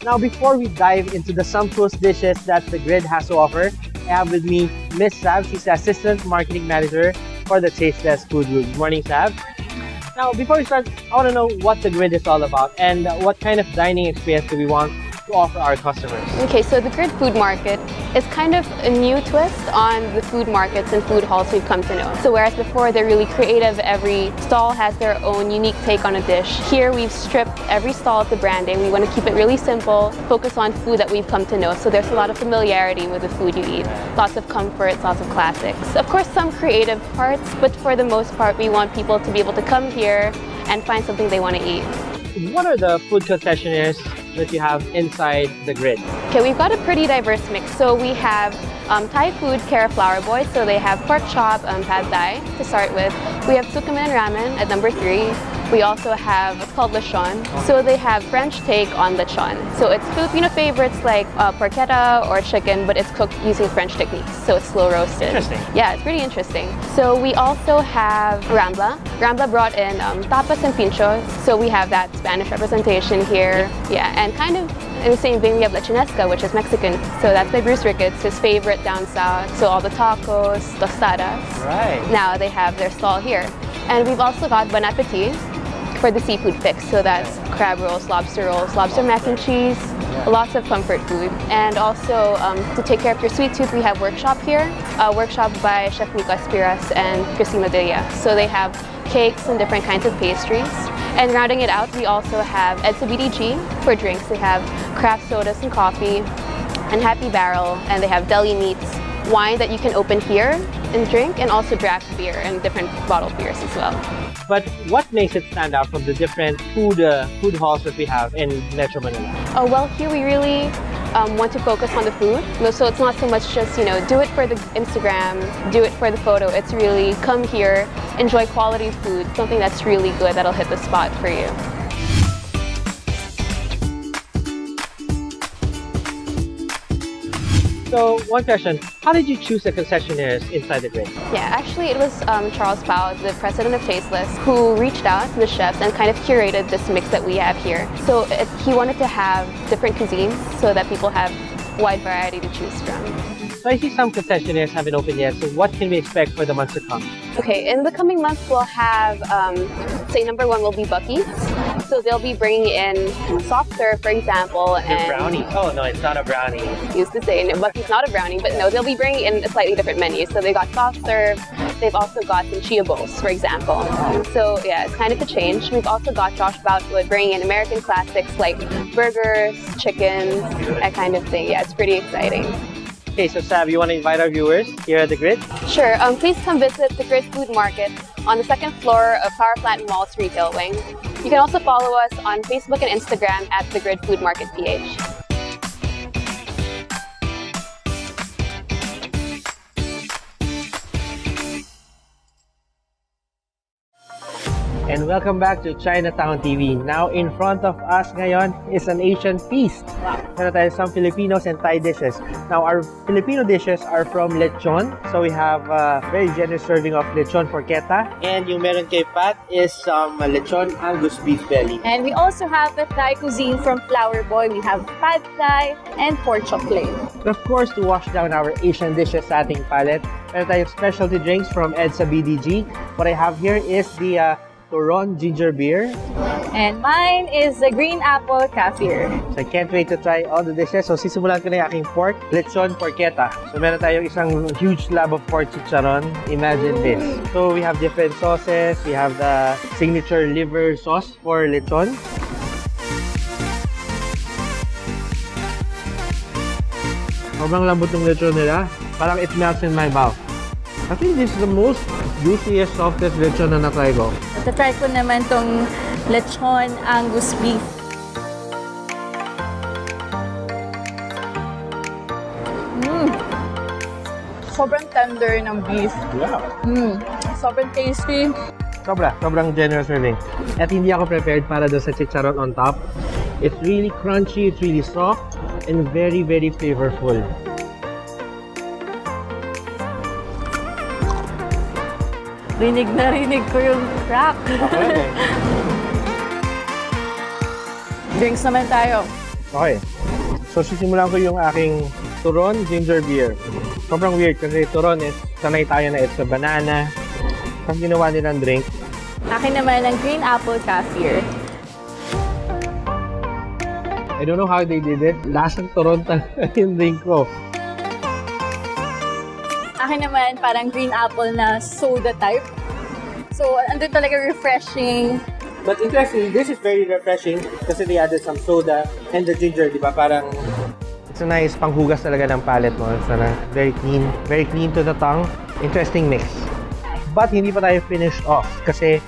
Now, before we dive into the sumptuous dishes that the grid has to offer, I have with me Miss Sav. She's the Assistant Marketing Manager for the Tasteless Food Group. Good morning, Sav. Now, before we start, I want to know what the grid is all about and what kind of dining experience do we want to offer our customers. Okay, so the Grid Food Market is kind of a new twist on the food markets and food halls we've come to know. So whereas before they're really creative, every stall has their own unique take on a dish. Here we've stripped every stall of the branding. We want to keep it really simple, focus on food that we've come to know. So there's a lot of familiarity with the food you eat. Lots of comforts, lots of classics. Of course, some creative parts, but for the most part, we want people to be able to come here and find something they want to eat. What are the food concessionaires that you have inside the grid? Okay, we've got a pretty diverse mix. So we have Thai food, Kara Flower Boy. So they have pork chop, pad thai to start with. We have sukamen ramen at number 3. We also have what's called lechon. So they have French take on lechon. So it's Filipino favorites like porchetta or chicken, but it's cooked using French techniques. So it's slow roasted. Interesting. Yeah, it's pretty interesting. So we also have Rambla. Rambla brought in tapas and pinchos. So we have that Spanish representation here. Yeah, and kind of in the same vein, we have La Chinesca, which is Mexican. So that's by Bruce Ricketts, his favorite down south. So all the tacos, tostadas. Right. Now they have their stall here. And we've also got Bun Appetit for the seafood fix. So that's crab rolls, lobster mac and cheese, lots of comfort food. And also to take care of your sweet tooth, we have Workshop here. Workshop by Chef Nico Espiras and Cristina Dilla. So they have cakes and different kinds of pastries. And rounding it out, we also have EDSA BDG for drinks. They have craft sodas and coffee, and Happy Barrel, and they have deli meats, wine that you can open here and drink, and also draft beer and different bottled beers as well. But what makes it stand out from the different food halls that we have in Metro Manila? Oh, well, here we really want to focus on the food. So it's not so much just, do it for the Instagram, do it for the photo. It's really come here, enjoy quality food, something that's really good that'll hit the spot for you. So, one question, how did you choose the concessionaires inside the grid? Yeah, actually it was Charles Pao, the president of Tasteless, who reached out to the chefs and kind of curated this mix that we have here. So he wanted to have different cuisines so that people have wide variety to choose from. So I see some concessionaires haven't opened yet, so what can we expect for the months to come? Okay, in the coming months we'll have, say number 1 will be Bucky's. So they'll be bringing in soft serve, for example. And brownie. Oh no, it's not a brownie. Used to say Bucky's not a brownie, but no, they'll be bringing in a slightly different menu. So they got soft serve. They've also got some chia bowls, for example. So yeah, it's kind of a change. We've also got Josh Boutwood bringing in American classics like burgers, chickens, that kind of thing. Yeah, it's pretty exciting. Okay, so Sav, you want to invite our viewers here at the Grid? Sure. Please come visit the Grid Food Market on the 2nd floor of Power Plant Mall's retail wing. You can also follow us on Facebook and Instagram at the Grid Food Market PH. And welcome back to Chinatown TV. Now in front of us ngayon is an Asian feast. Meron tayo some Filipinos and Thai dishes. Now our Filipino dishes are from lechon. So we have a very generous serving of lechon porchetta. And yung meron kay Pat is some lechon Angus beef belly. And we also have the Thai cuisine from Flower Boy. We have pad thai and pork chocolate. Of course, to wash down our Asian dishes sa ating palette, meron tayong specialty drinks from EDSA BDG. What I have here is the Turon ginger beer. And mine is the green apple Kaffir. So I can't wait to try all the dishes. So sisimulan ko na yung aking pork, lechon porchetta. So meron tayong isang huge slab of pork chicharon. Imagine this. So we have different sauces. We have the signature liver sauce for lechon. Sobrang lambot ng lechon nila. Parang it melts in my mouth. I think this is the most juiciest, softest lechon na na-try ko. Try ko naman tong lechon Angus beef. Sobrang tender ng beef. Yeah. Sobrang tasty. Sobrang generous serving. At hindi ako prepared para doon sa chicharon on top. It's really crunchy, it's really soft, and very, very flavorful. Rinig na rinig ko yung crack. Okay. Drinks naman tayo. Okay. So, sisimulan ko yung aking Turon ginger beer. Sobrang weird kasi Turon is sanay tayo na it's a banana. Tapos ginawa nilang drink. Akin naman ang green apple Kaffir. I don't know how they did it. Lasang Turon talaga yung drink ko. Akin naman parang green apple na soda type. So, andun talaga refreshing. But interesting, this is very refreshing kasi they added some soda and the ginger, di ba? Parang it's a nice panghugas talaga ng palate mo. It's very clean to the tongue. Interesting mix. But hindi pa tayo finished off kasi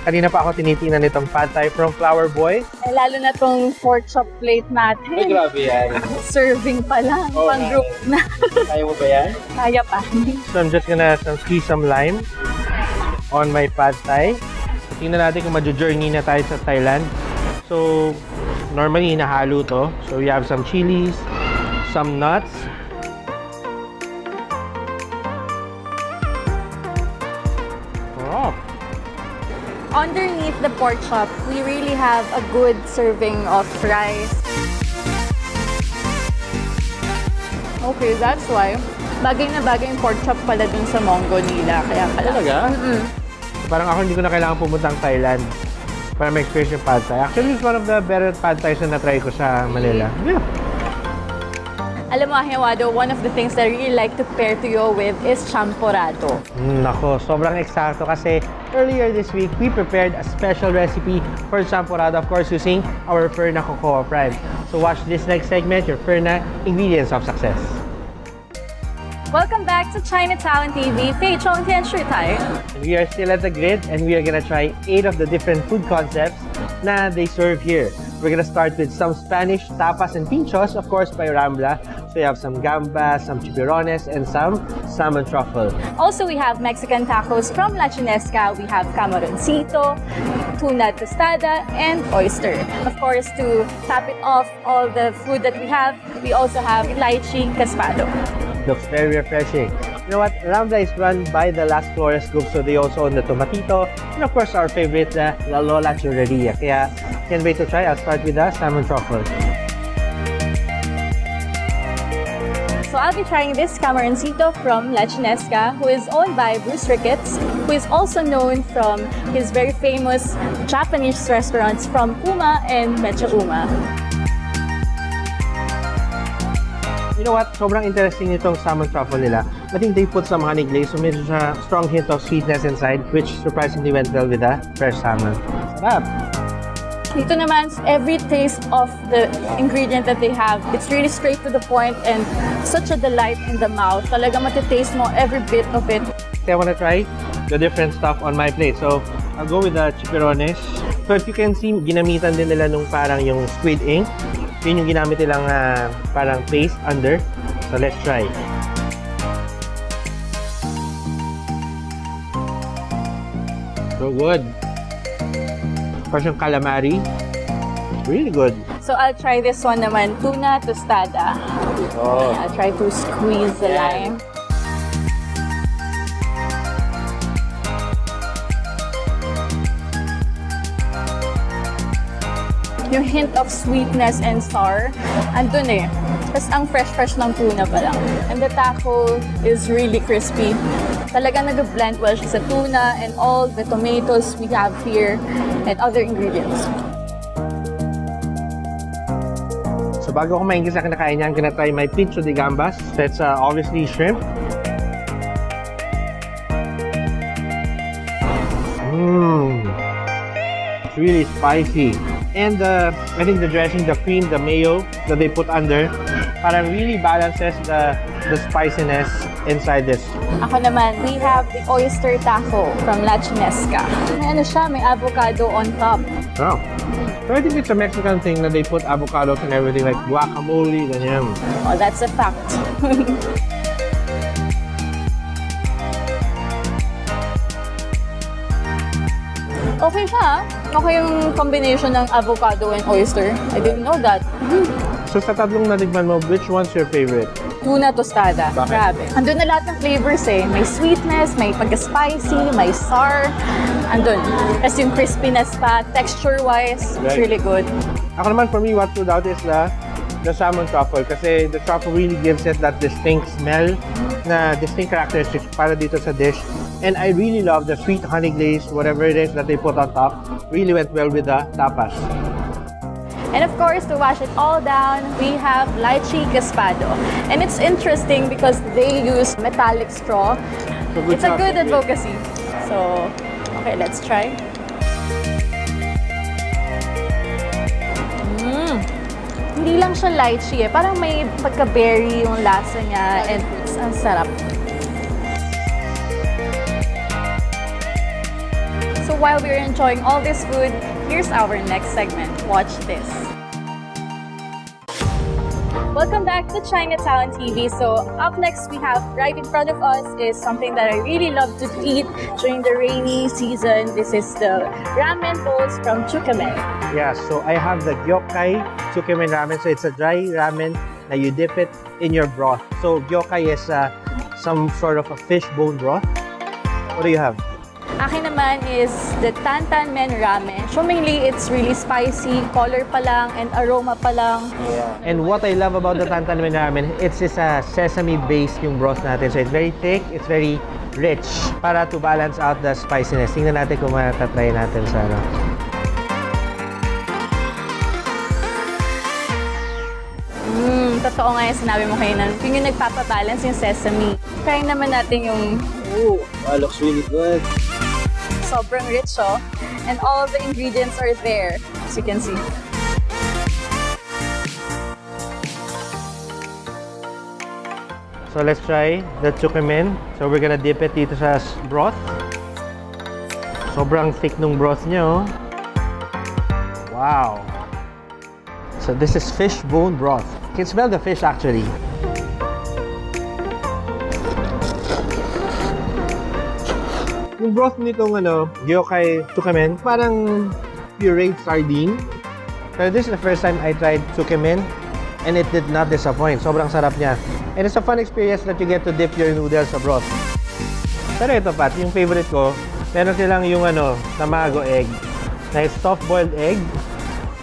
kanina pa ako tinitingnan itong pad thai from Flower Boy. Eh, lalo na tong pork chop plate natin. Ay, grabe yan. Serving pa lang, Oh, pang group na. Kaya mo ba yan? Kaya pa. So I'm just gonna squeeze some lime on my pad thai. Tingnan natin kung ma-journey na tayo sa Thailand. So, normally hinahalo to. So, we have some chilies, some nuts. Oh. Underneath the pork chop, we really have a good serving of rice. Okay, that's why. Bagay na bagay yung pork chop pala dun sa Mongo nila. Kaya pala. Talaga? Parang ako hindi ko na kailangan pumuntang Thailand para ma-experience yung pad thai. Actually, it's one of the better pad thais na na-try ko sa Manila. Yeah. Alam mo, Ahewado, one of the things that I really like to pair to you with is champorado. Nako, sobrang eksakto kasi earlier this week, we prepared a special recipe for champorado, of course, using our Ferna Cocoa Prime. So watch this next segment, your Ferna Ingredients of Success. Welcome back to Chinatown TV. 非常天使台. We are still at the grid and we are gonna try 8 of the different food concepts na they serve here. We're gonna start with some Spanish tapas and pinchos, of course, by Rambla. So you have some gambas, some chipirones, and some salmon truffle. Also, we have Mexican tacos from La Chinesca. We have camaroncito, tuna tostada, and oyster. Of course, to top it off all the food that we also have lychee caspado. Looks very refreshing. You know what? Rambla is run by the Las Flores group, so they also own the Tomatito, and of course our favorite, La Lola Churreria. Kaya, can't wait to try. I'll start with the salmon truffle. So I'll be trying this camaroncito from La Chinesca, who is owned by Bruce Ricketts, who is also known from his very famous Japanese restaurants from Uma and Mecha Uma. You know what? Sobrang interesting itong salmon truffle nila. I think they put some honey glaze, so medyo siya strong hint of sweetness inside, which surprisingly went well with the fresh salmon. Sarap! Dito naman, every taste of the ingredient that they have, it's really straight to the point and such a delight in the mouth. Talaga matitaste mo every bit of it. I want to try the different stuff on my plate. So, I'll go with the chipirones. So, if you can see, ginamitan din nila nung parang yung squid ink. Yun yung ginamit nilang parang paste under. So, let's try. So good. Parang yung calamari. Really good. So I'll try this one naman, tuna tostada. Oh. I'll try to squeeze the lime. Yung hint of sweetness and sour, andun eh. Tapos ang fresh ng tuna pa lang. And the taco is really crispy. Talaga nag-blend well siya sa tuna and all the tomatoes we have here and other ingredients. So bago ko maingit sa kinakain niya, I'm gonna try my pincho de gambas. That's obviously shrimp. It's really spicy. And I think the dressing, the cream, the mayo that they put under, parang really balances the spiciness inside this. Ako naman, we have the oyster taco from La Chinesca. May ano siya, may avocado on top. Oh. So I think it's a Mexican thing that they put avocados and everything, like guacamole, ganyan. Oh, that's a fact. Okay siya. Okay yung combination ng avocado and oyster. I didn't know that. So sa tatlong natikman mo, which one's your favorite? Tuna tostada. Bakit? Grabe. Andun na lahat ng flavors eh. May sweetness, may pagka-spicy, may sour. Andun. Tapos yung crispiness pa, texture-wise, it's Right. really good. Ako naman, for me, what stood out is the the salmon truffle kasi the truffle really gives it that distinct smell, na distinct characteristics para dito sa dish. And I really love the sweet honey glaze, whatever it is that they put on top. Really went well with the tapas. And of course, to wash it all down, we have lychee caspado. And it's interesting because they use metallic straw. So It's a good advocacy. So, okay, let's try. Hindi lang siya lychee eh. Parang may pagka-berry yung lasa niya. And ang sarap. So while we're enjoying all this food, here's our next segment. Watch this. Welcome back to Chinatown TV. So up next we have right in front of us is something that I really love to eat during the rainy season. This is the ramen bowls from Chukamen. Yeah, so I have the gyokai Chukamen ramen. So it's a dry ramen na you dip it in your broth. So gyokai is some sort of a fish bone broth. What do you have? Akin naman is the Tantan Men Ramen. So mainly, it's really spicy, color pa lang, and aroma pa lang. And what I love about the Tantan Men ramen, it's a sesame-based yung broth natin. So it's very thick, it's very rich para to balance out the spiciness. Tingnan natin kung matatry natin sa ano. Totoo nga yung sinabi mo kayo na yung nagpapabalance yung sesame. Try naman natin yung... Ooh, wow, looks really good. Sobrang rich, oh. And all the ingredients are there, as you can see. So let's try the Chukamen. So we're gonna dip it dito sa broth. Sobrang thick nung broth niya, oh. Wow. So this is fish bone broth. You can smell the fish actually. Yung broth nitong gyokai Chukamen, parang pureed sardine. Pero this is the first time I tried Chukamen and it did not disappoint. Sobrang sarap niya. And it's a fun experience that you get to dip your noodles sa broth. Pero ito Pat, yung favorite ko, meron silang yung tamago egg. Na stuffed boiled egg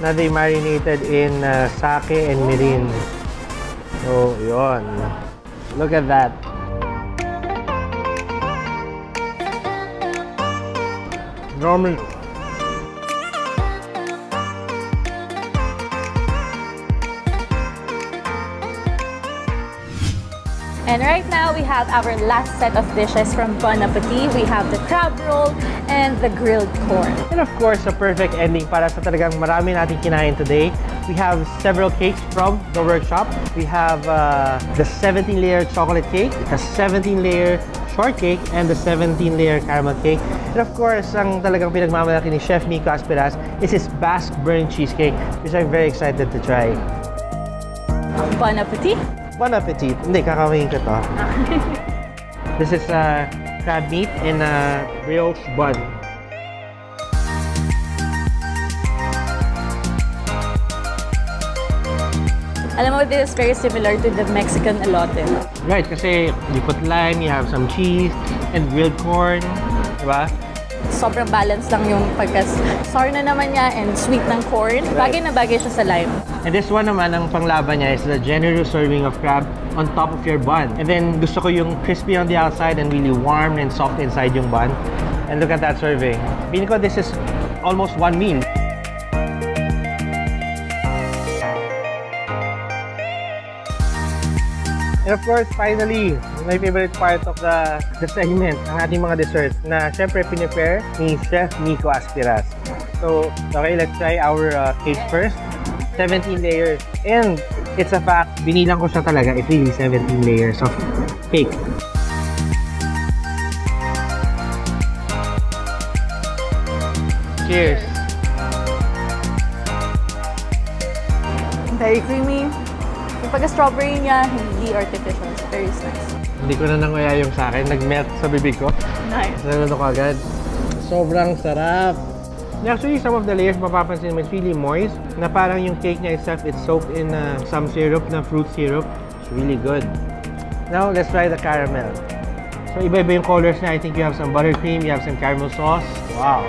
na they marinated in sake and mirin. So, yun. Look at that. Ramen. And right now, we have our last set of dishes from Bun Appetit. We have the crab roll and the grilled corn. And of course, a perfect ending para sa talagang marami natin kinain today. We have several cakes from the workshop. We have the 17-layer chocolate cake, the 17-layer shortcake, and the 17-layer caramel cake. And of course, ang talagang pinagmamalaki ni Chef Miko Aspiras is his Basque burnt cheesecake, which I'm very excited to try. Bon appetit! Bun Appetit. Hindi, kakawin ko to. This is crab meat in a brioche bun. Alam mo, this is very similar to the Mexican elote. Right, kasi you put lime, you have some cheese, and grilled corn. Diba? Sobrang balance lang yung pagka-sour na naman niya and sweet ng corn. Bagay na bagay siya sa lime. And this one naman, ang panglaban niya is the generous serving of crab on top of your bun. And then gusto ko yung crispy on the outside and really warm and soft inside yung bun. And look at that serving. Feeling ko this is almost one meal. And of course, finally, my favorite part of the segment, ang ating mga desserts na syempre pinipare ni Chef Miko Aspiras. So, okay, let's try our cake first. 17 layers. And it's a fact, binilang ko siya talaga. It's really 17 layers of cake. Cheers! Very creamy. Yung pagka-strawberry niya, hindi artificial. It's very nice. Hindi ko na nanguya yung sa akin. Nag-melt sa bibig ko. Nice. Nalalo ko agad. Sobrang sarap. Actually, some of the layers mapapansin mo, it's really moist. Na parang yung cake niya itself, it's soaked in some syrup na fruit syrup. It's really good. Now, let's try the caramel. So, iba-iba yung colors niya. I think you have some buttercream, you have some caramel sauce. Wow.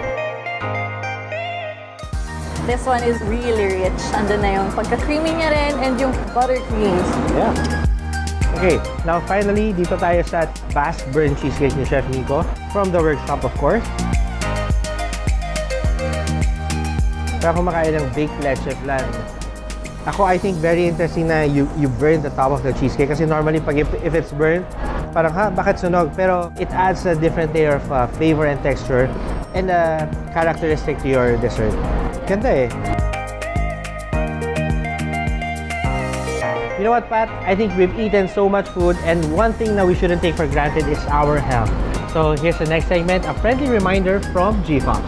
This one is really rich. Andun na yung pagka-creamy niya rin and yung buttercreams. Yeah. Okay, now finally, dito tayo sa Bass Burn Cheesecake ni Chef Nico from the workshop, of course. Kaya kumakain ng baked leche flan. Ako, I think very interesting na you burn the top of the cheesecake kasi normally pag if it's burnt, parang bakit sunog? Pero it adds a different layer of flavor and texture and characteristic to your dessert. Ganda eh. You know what, Pat? I think we've eaten so much food and one thing that we shouldn't take for granted is our health. So here's the next segment, a friendly reminder from G-Fox.